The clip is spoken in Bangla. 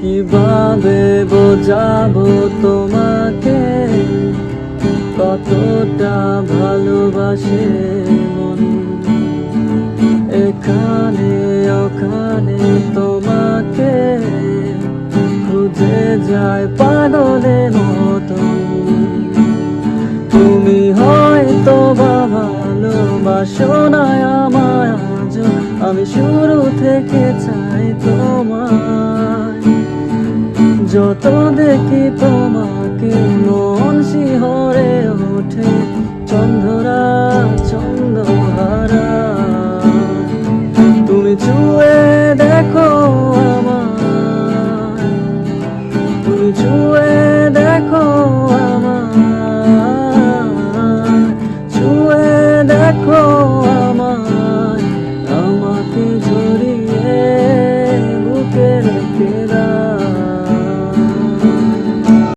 কিভাবে বোঝাবো তোমাকে কতটা ভালোবাসে মন। এখানে ওখানে তোমাকে খুঁজে যায় পাগলের মতো। তুমি হয়তো বা ভালোবাসো না আমায় আজও, আমি শুরু থেকে চাই তোমায়। যত দেখি তোমাকে মন শিহরে ওঠে, চন্দ্ররা চন্দ্রহারা। তুমি ছুঁয়ে